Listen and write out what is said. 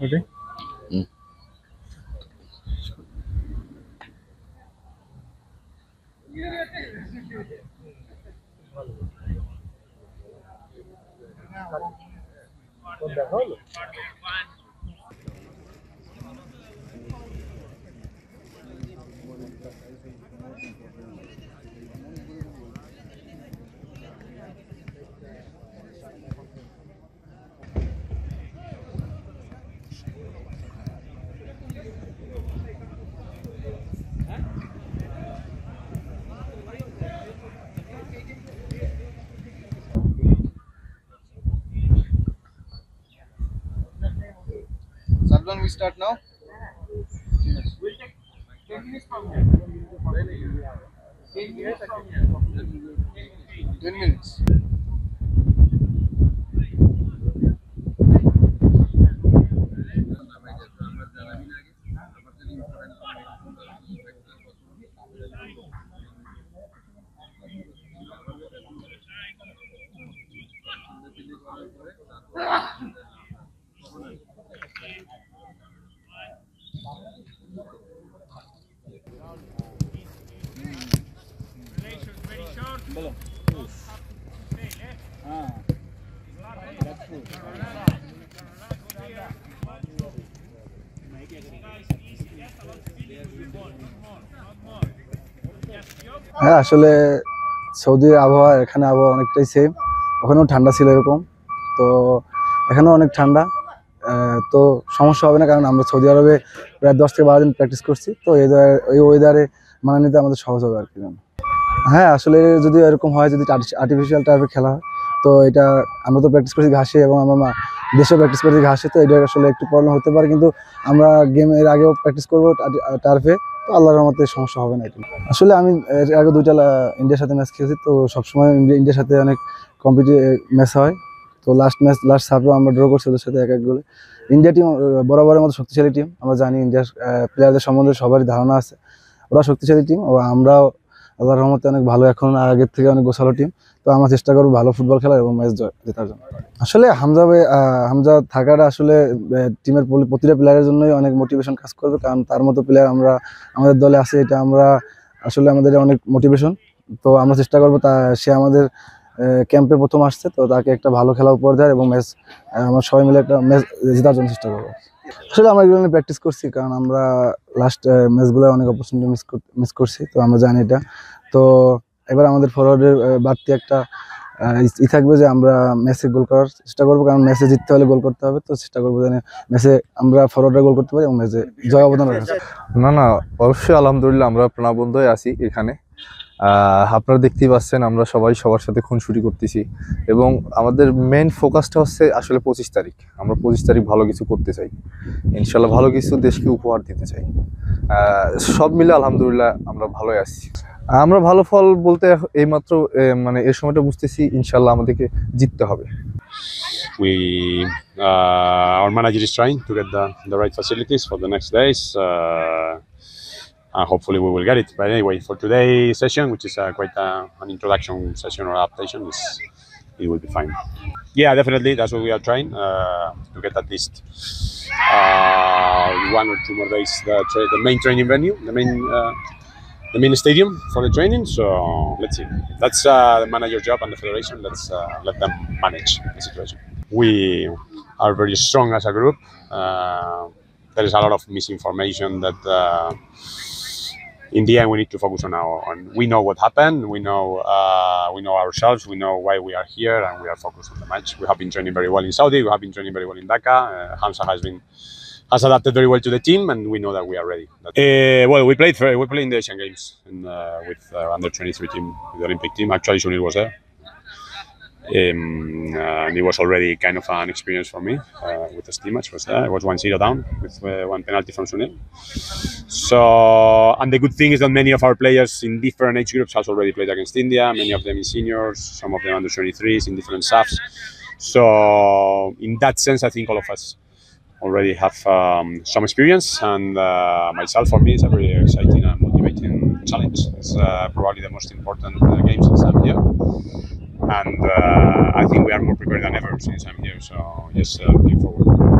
Ready? Mm. Salman, we start now. 10 minutes. হ্যাঁ, আসলে সৌদির আবহাওয়া এখানে আবহাওয়া অনেকটাই সেম। ওখানেও ঠান্ডা ছিল এরকম, তো এখানেও অনেক ঠান্ডা। তো সমস্যা হবে না, কারণ আমরা সৌদি আরবে প্রায় 10 থেকে 12 দিন প্র্যাকটিস করছি, তো এই ওয়েদারে মানিয়ে নিতে আমাদের সহজ হবে আর কি। হ্যাঁ, আসলে যদি এরকম হয়, যদি আর্টিফিশিয়াল টাইপের খেলা হয়, তো এটা আমরা তো প্র্যাকটিস করছি ঘাসে, এবং আমরা দেশেও প্র্যাকটিস করছি ঘাসে, তো এটা আসলে একটু প্রবলেম হতে পারে, কিন্তু আমরা গেমের আগেও প্র্যাকটিস করবো টার্ফে, তো আল্লাহর রহমতে সমস্যা হবে না। এটা আসলে আমি এর আগে 2টা ইন্ডিয়ার সাথে ম্যাচ খেলেছি, তো সবসময় ইন্ডিয়ার সাথে অনেক ম্যাচ হয়। তো লাস্ট সাপেও আমরা ড্র করছি ওদের সাথে 1-1 গোলে। ইন্ডিয়া টিম বরাবরের মতো শক্তিশালী টিম, আমরা জানি ইন্ডিয়ার প্লেয়ারদের সম্বন্ধে সবারই ধারণা আছে, ওরা শক্তিশালী টিম, ও আমরাও আল্লাহর রহমতে অনেক ভালো, এখন আগের থেকে অনেক গোছালো টিম। তো আমরা চেষ্টা করবো ভালো ফুটবল খেলার এবং ম্যাচ জেতার জন্য। আসলে হামজা থাকাটা আসলে টিমের প্রতিটা প্লেয়ারের জন্যই অনেক মোটিভেশন কাজ করবে, কারণ তার মতো প্লেয়ার আমাদের দলে আছে, এটা আমরা আসলে আমাদের অনেক মোটিভেশন। তো আমরা চেষ্টা করবো সে আমাদের ক্যাম্পে প্রথম আসছে, তো তাকে একটা ভালো খেলা উপহার দেয় এবং আমরা সবাই মিলে একটা ম্যাচ জেতার জন্য চেষ্টা করবো। আসলে আমরা এগুলো নিয়ে প্র্যাকটিস করছি, কারণ আমরা লাস্ট ম্যাচগুলো অনেক অপরচুনিটি মিস করছি, তো আমরা জানি এটা। তো এবার আমাদের ফরওয়ার্ডের বাড়তি একটা থাকবে যে আমরা ম্যাচে গোল করার চেষ্টা করবো, কারণ ম্যাচে জিততে হলে গোল করতে হবে। তো চেষ্টা করবো যেন ম্যাচে আমরা ফরওয়ার্ডে গোল করতে পারি এবং ম্যাচে জয় অবদান রাখতে। না, অবশ্যই আলহামদুলিল্লাহ আমরা প্রাণবন্ত হয়ে আছি এখানে। আপনারা দেখতেই পাচ্ছেন আমরা সবাই সবার সাথে খুনসুটি করতেছি, এবং আমাদের মেইন ফোকাসটা হচ্ছে আসলে 25 তারিখ। আমরা 25 তারিখ ভালো কিছু করতে চাই, ইনশাল্লাহ ভালো কিছু দেশকে উপহার দিতে চাই। সব মিলে আলহামদুলিল্লাহ আমরা ভালোই আছি। আমরা ভালো ফল বলতে এইমাত্র মানে এই সময়টা বুঝতেছি ইনশাল্লাহ আমাদেরকে জিততে হবে। Our manager is trying to get the right facilities for the next days. Hopefully we will get it. But anyway, for today's session, which is quite an introduction session or adaptation, it will be fine. Yeah, definitely. That's what we are trying to get at least 1 or 2 more days the main training venue, the main stadium for the training. So let's see. That's the manager's job and the federation. Let's let them manage the situation. We are very strong as a group. There is a lot of misinformation that in the end we need to focus on we know what happened, we know ourselves, we know why we are here, and we are focused on the match. We have been training very well in Saudi, we have been training very well in Dhaka. Hamza has adapted very well to the team, and we know that we are ready. Well, we played in the Asian Games with under 23 team, the Olympic team. Actually, Sunil was there. And it was already kind of an experience for me with the steam match. It was 1-0 down with 1 penalty from Sunil. So, and the good thing is that many of our players in different age groups has already played against India. Many of them in seniors, some of them under 23s in different staffs. So, in that sense, I think all of us already have some experience, and myself, for me, it's a very exciting and motivating challenge. It's probably the most important games since I'm here. and I think we are more prepared than ever since I'm here. So just looking forward.